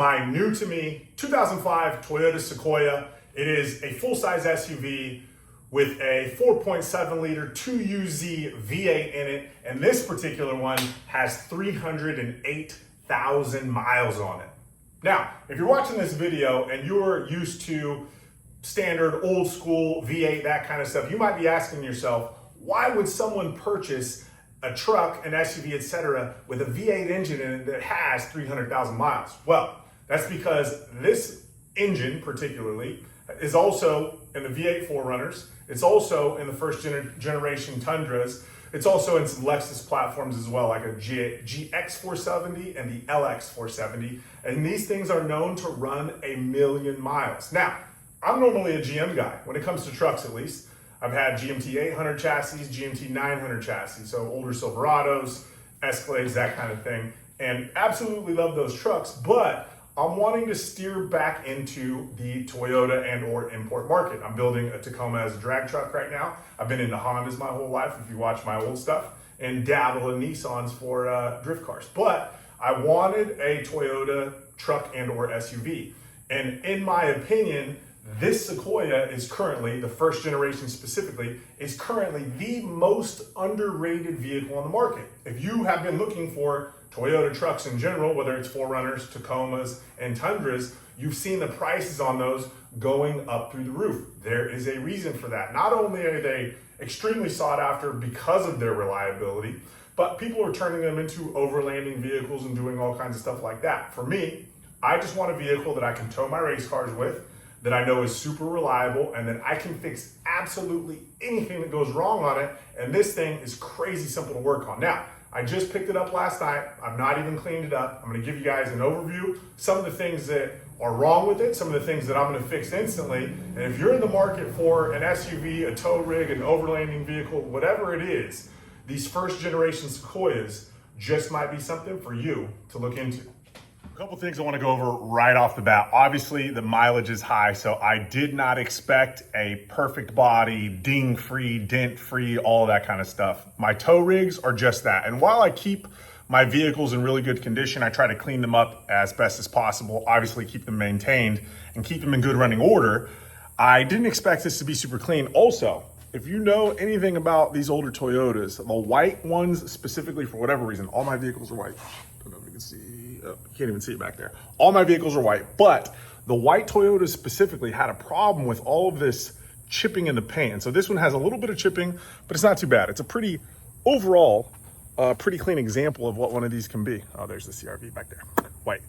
my new to me 2005 Toyota Sequoia. It is a full-size SUV with a 4.7 liter 2UZ V8 in it. And this particular one has 308,000 miles on it. Now, if you're watching this video and you're used to standard old school V8, that kind of stuff, you might be asking yourself, why would someone purchase a truck, an SUV, etc., with a V8 engine in it that has 300,000 miles? Well, that's because this engine particularly is also in the V8 4Runners. It's also in the first generation Tundras. It's also in some Lexus platforms as well, like a GX 470 and the LX 470. And these things are known to run 1 million miles. Now, I'm normally a GM guy when it comes to trucks, at least. I've had GMT 800 chassis, GMT 900 chassis, so older Silverados, Escalades, that kind of thing, and absolutely love those trucks, but I'm wanting to steer back into the Toyota and or import market. I'm building a Tacoma as a drag truck right now. I've been into Hondas my whole life, if you watch my old stuff, and dabble in Nissans for drift cars. But I wanted a Toyota truck and or SUV. And in my opinion, this Sequoia is currently, the first generation specifically, is currently the most underrated vehicle on the market. If you have been looking for Toyota trucks in general, whether it's 4Runners, Tacomas, and Tundras, you've seen the prices on those going up through the roof. There is a reason for that. Not only are they extremely sought after because of their reliability, but people are turning them into overlanding vehicles and doing all kinds of stuff like that. For me, I just want a vehicle that I can tow my race cars with, that I know is super reliable, and that I can fix absolutely anything that goes wrong on it. And this thing is crazy simple to work on. Now, I just picked it up last night. I've not even cleaned it up. I'm gonna give you guys an overview, some of the things that are wrong with it, some of the things that I'm gonna fix instantly. And if you're in the market for an SUV, a tow rig, an overlanding vehicle, whatever it is, these first generation Sequoias just might be something for you to look into. A couple things I want to go over right off the bat. Obviously, the mileage is high, so I did not expect a perfect body, ding-free, dent-free, all that kind of stuff. My tow rigs are just that. And while I keep my vehicles in really good condition, I try to clean them up as best as possible, obviously keep them maintained and keep them in good running order. I didn't expect this to be super clean. Also, if you know anything about these older Toyotas, the white ones specifically, for whatever reason, all my vehicles are white. I don't know if you can see. Oh, you can't even see it back there. All my vehicles are white, but the white Toyotas specifically had a problem with all of this chipping in the paint. And so this one has a little bit of chipping, but it's not too bad. It's a pretty, overall, pretty clean example of what one of these can be. Oh, there's the CRV back there, white.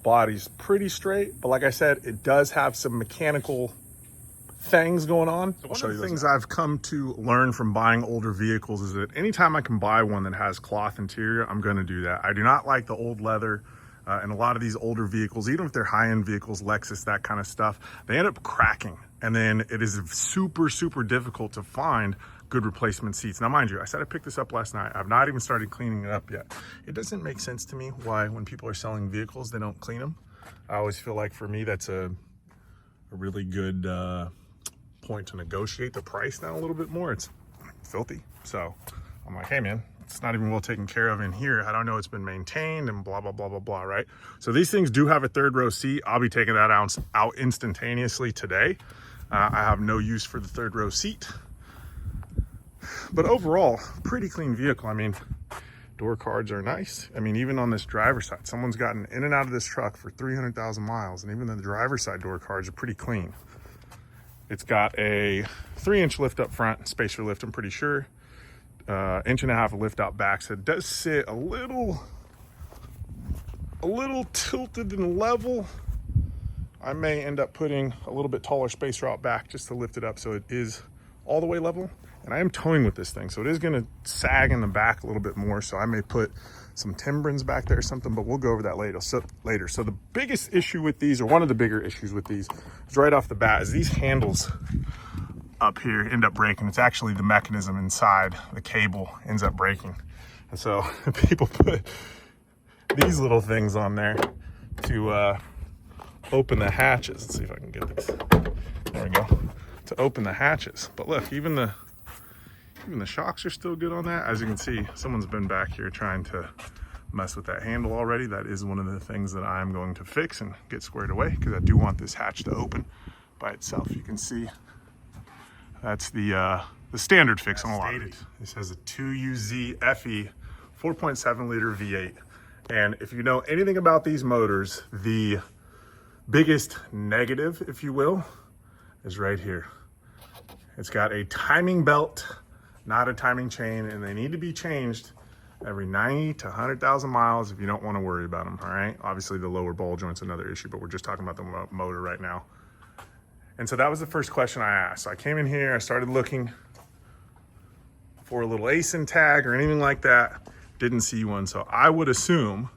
Body's pretty straight, but like I said, it does have some mechanical things going on. So one of the things I've come to learn from buying older vehicles is that anytime I can buy one that has cloth interior, I'm going to do that. I do not like the old leather and a lot of these older vehicles, even if they're high-end vehicles, Lexus, that kind of stuff, they end up cracking. And then it is super, super difficult to find good replacement seats. Now, mind you, I said I picked this up last night. I've not even started cleaning it up yet. It doesn't make sense to me why when people are selling vehicles, they don't clean them. I always feel like for me, that's a really good point to negotiate the price down a little bit more. It's filthy. So I'm like, hey man, it's not even well taken care of in here. I don't know it's been maintained and blah, blah, blah, blah, blah, right? So these things do have a third row seat. I'll be taking that out instantaneously today. I have no use for the third row seat. But overall, pretty clean vehicle. I mean, door cards are nice. I mean, even on this driver's side, someone's gotten in and out of this truck for 300,000 miles, and even the driver's side door cards are pretty clean. It's got a 3-inch lift up front, spacer lift, I'm pretty sure. 1.5 inch of lift out back. So it does sit a little tilted and level. I may end up putting a little bit taller spacer out back just to lift it up so it is all the way level. And I am towing with this thing, so it is gonna sag in the back a little bit more. So I may put some timbrins back there or something, but we'll go over that later. So the biggest issue with these, or one of the bigger issues with these, is right off the bat, is these handles up here end up breaking. It's actually the mechanism inside, the cable ends up breaking. And so people put these little things on there to open the hatches. Let's see if I can get this. There we go. To open the hatches. But look, even the shocks are still good on that. As you can see, someone's been back here trying to mess with that handle already. That is one of the things that I'm going to fix and get squared away, because I do want this hatch to open by itself. You can see that's the standard fix on a lot of these. This has a 2UZ FE 4.7 liter V8. And if you know anything about these motors, the biggest negative, if you will, is right here. It's got a timing belt, not a timing chain, and they need to be changed every 90 to 100,000 miles if you don't want to worry about them, all right? Obviously, the lower ball joint's another issue, but we're just talking about the motor right now. And so that was the first question I asked. So I came in here, I started looking for a little ASIN tag or anything like that. Didn't see one, so I would assume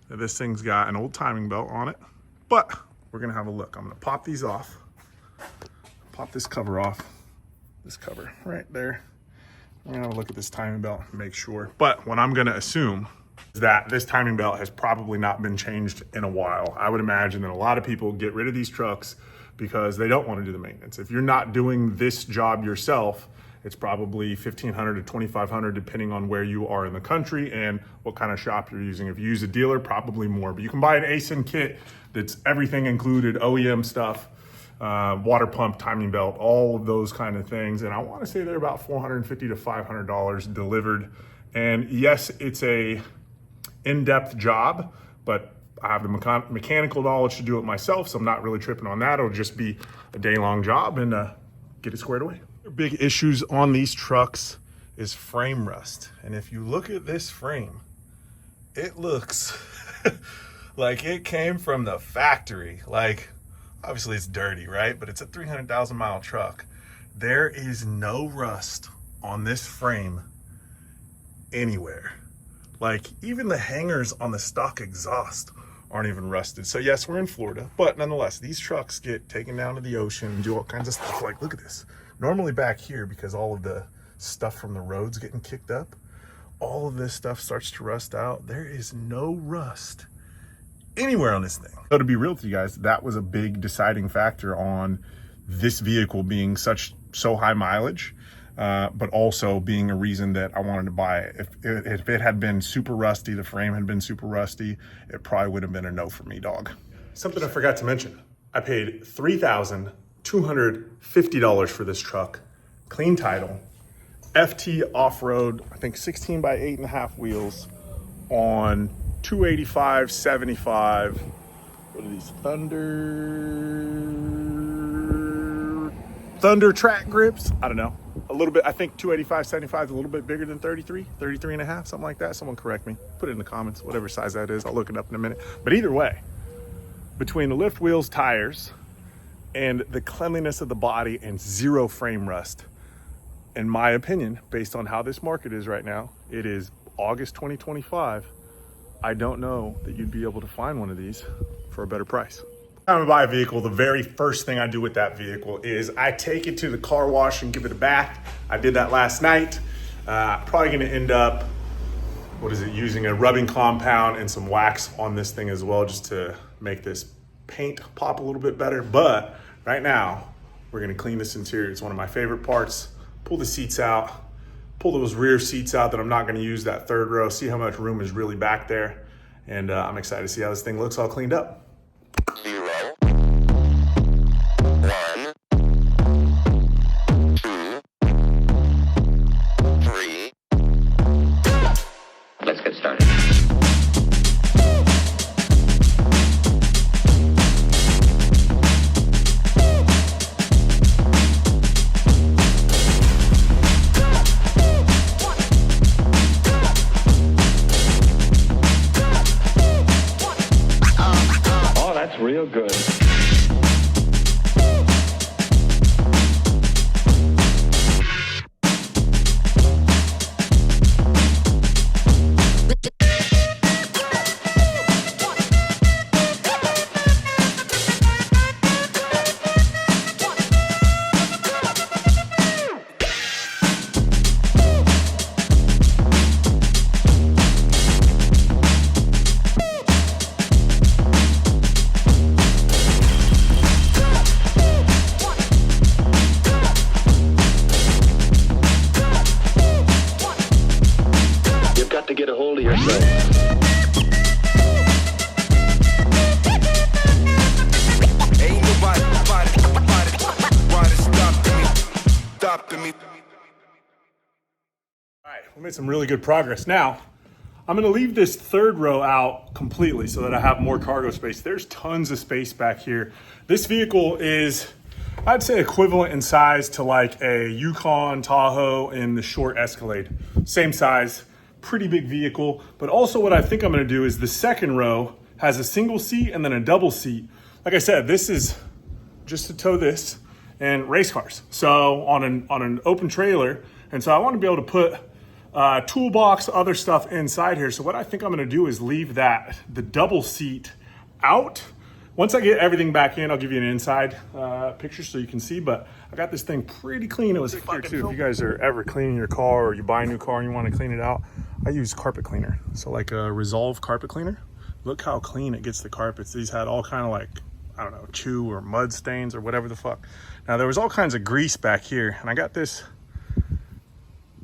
that this thing's got an old timing belt on it, but we're gonna have a look. I'm gonna pop these off. Pop this cover off, this cover right there. I'm gonna have a look at this timing belt, make sure. But what I'm gonna assume is that this timing belt has probably not been changed in a while. I would imagine that a lot of people get rid of these trucks because they don't want to do the maintenance. If you're not doing this job yourself, it's probably $1,500 to $2,500 depending on where you are in the country and what kind of shop you're using. If you use a dealer, probably more. But you can buy an ASIN kit that's everything included, OEM stuff, water pump, timing belt, all of those kind of things. And I want to say they're about $450 to $500 delivered. And yes, it's a in-depth job, but I have the mechanical knowledge to do it myself, so I'm not really tripping on that. It'll just be a day-long job and get it squared away. Big issues on these trucks is frame rust. And if you look at this frame, it looks like it came from the factory. Like, obviously it's dirty, right? But it's a 300,000 mile truck. There is no rust on this frame anywhere. Like, even the hangers on the stock exhaust aren't even rusted. So yes, we're in Florida, but nonetheless, these trucks get taken down to the ocean and do all kinds of stuff. Like, look at this. Normally back here, because all of the stuff from the roads getting kicked up, all of this stuff starts to rust out. There is no rust anywhere on this thing. So to be real with you guys, that was a big deciding factor on this vehicle being so high mileage, but also being a reason that I wanted to buy it. If it had been super rusty, the frame had been super rusty, it probably would have been a no for me, dog. Something I forgot to mention, I paid $3,250 for this truck, clean title, FT off-road, I think 16 by 8.5 wheels on 285, 75, what are these, Thunder track grips? I don't know. A little bit, I think 285, 75 is a little bit bigger than 33 and a half, something like that. Someone correct me. Put it in the comments, whatever size that is. I'll look it up in a minute. But either way, between the lift wheels, tires, and the cleanliness of the body and zero frame rust, in my opinion, based on how this market is right now, it is August 2025. I don't know that you'd be able to find one of these for a better price. When I buy a vehicle, the very first thing I do with that vehicle is I take it to the car wash and give it a bath. I did that last night. Probably gonna end up, using a rubbing compound and some wax on this thing as well, just to make this paint pop a little bit better. But right now, we're gonna clean this interior. It's one of my favorite parts. Pull the seats out, pull those rear seats out that I'm not gonna use, that third row, see how much room is really back there. And I'm excited to see how this thing looks all cleaned up. 0, 1, 2, 3. Let's get started. Oh, that's real good. we made some really good progress. Now, I'm gonna leave this third row out completely so that I have more cargo space. There's tons of space back here. This vehicle is, I'd say, equivalent in size to like a Yukon Tahoe in the short Escalade. Same size, pretty big vehicle. But also what I think I'm gonna do is the second row has a single seat and then a double seat. Like I said, this is just to tow this and race cars. So on an open trailer. And so I want to be able to put toolbox, other stuff inside here. So what I think I'm gonna do is leave the double seat out. Once I get everything back in, I'll give you an inside picture so you can see, but I got this thing pretty clean. It was fucking too. If you guys are ever cleaning your car or you buy a new car and you want to clean it out, I use carpet cleaner. So like a Resolve carpet cleaner. Look how clean it gets the carpets. These had all kind of like, I don't know, chew or mud stains or whatever the fuck. Now there was all kinds of grease back here and I got this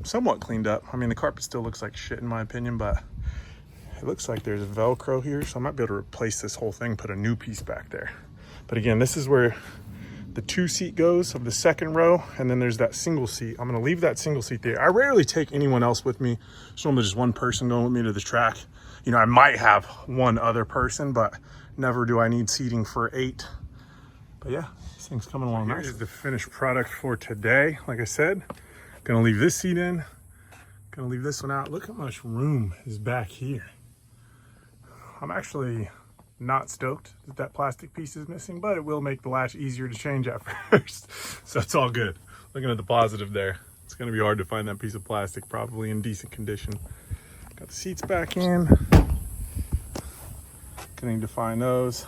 somewhat cleaned up. I mean, the carpet still looks like shit in my opinion, but it looks like there's Velcro here, so I might be able to replace this whole thing, put a new piece back there. But again, this is where the 2-seat goes of the second row, and then there's that single seat. I'm gonna leave that single seat there. I rarely take anyone else with me. It's normally just one person going with me to the track. You know, I might have one other person, but never do I need seating for 8. But yeah, this thing's coming along nice. Here's the finished product for today. Like I said, gonna leave this seat in, gonna leave this one out. Look how much room is back here. I'm actually not stoked that that plastic piece is missing, but it will make the latch easier to change at first. So it's all good. Looking at the positive there. It's gonna be hard to find that piece of plastic, probably in decent condition. Got the seats back in. Gonna need to find those.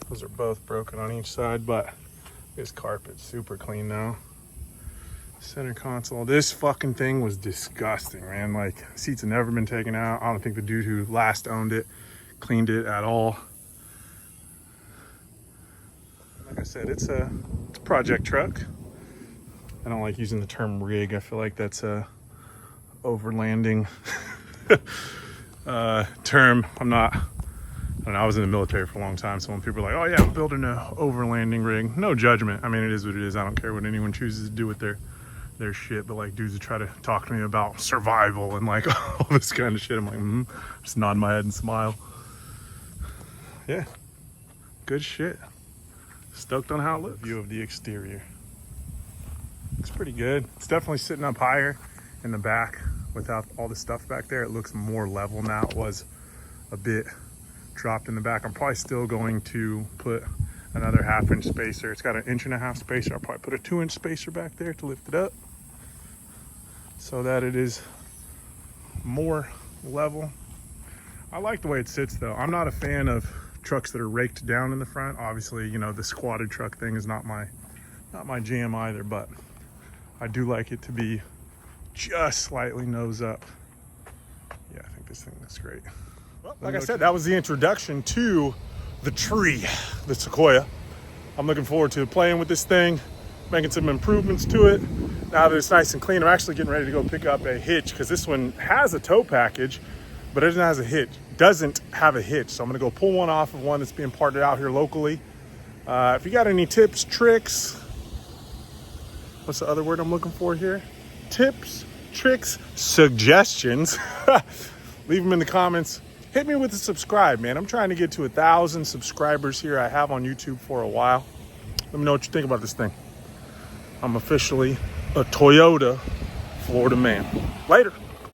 Those are both broken on each side, but this carpet's super clean now. Center console. This fucking thing was disgusting, man. Like, seats have never been taken out. I don't think the dude who last owned it cleaned it at all. Like I said, it's a project truck. I don't like using the term rig. I feel like that's a overlanding term. I don't know, I was in the military for a long time, so when people are like, oh yeah, I'm building an overlanding rig, no judgment. I mean, it is what it is. I don't care what anyone chooses to do with their shit, but like dudes that try to talk to me about survival and like all this kind of shit, I'm like, just nod my head and smile. Yeah, good shit. Stoked on how it looks. View of the exterior. It's pretty good. It's definitely sitting up higher in the back without all the stuff back there. It looks more level now. It was a bit dropped in the back. I'm probably still going to put another 1/2-inch spacer. It's got an 1.5 inch spacer. I'll probably put a 2-inch spacer back there to lift it up so that it is more level. I like the way it sits though. I'm not a fan of trucks that are raked down in the front. Obviously, you know, the squatted truck thing is not my jam either, but I do like it to be just slightly nose up. Yeah, I think this thing looks great. Well, like I said, that was the introduction to the tree, the Sequoia. I'm looking forward to playing with this thing, making some improvements to it. Now that it's nice and clean, I'm actually getting ready to go pick up a hitch because this one has a tow package, but it doesn't have a hitch. So I'm gonna go pull one off of one that's being parted out here locally. If you got any tips, tricks, what's the other word I'm looking for here? Tips, tricks, suggestions, leave them in the comments. Hit me with a subscribe, man. I'm trying to get to 1,000 subscribers here. I have on YouTube for a while. Let me know what you think about this thing. I'm officially a Toyota Florida man. Later.